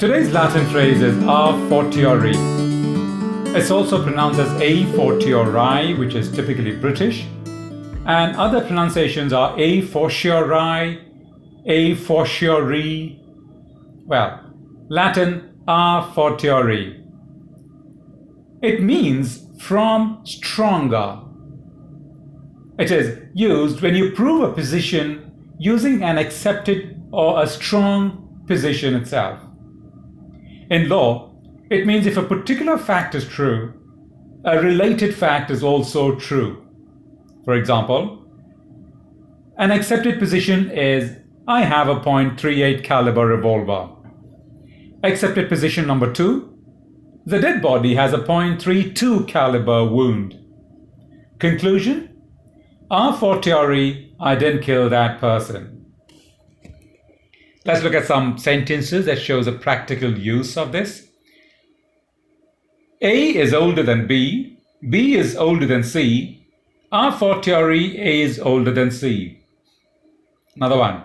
Today's Latin phrase is a fortiori. It's also pronounced as a fortiori, which is typically British, and other pronunciations are a fortiori, a fortiori. Well, Latin a fortiori. It means from stronger. It is used when you prove a position using an accepted or a strong position itself. In law, it means if a particular fact is true, a related fact is also true. For example, an accepted position is I have a .38 caliber revolver. Accepted position number 2, the dead body has a .32 caliber wound. Conclusion, a fortiori, I didn't kill that person. Let's look at some sentences that shows a practical use of this. A is older than B, B is older than C, a fortiori A is older than C. Another one.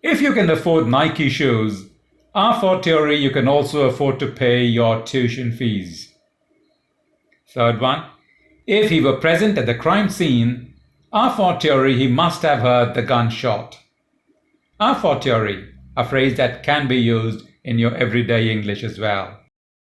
If you can afford Nike shoes, a fortiori you can also afford to pay your tuition fees. Third one. If he were present at the crime scene, a fortiori he must have heard the gunshot. A fortiori, a phrase that can be used in your everyday English as well.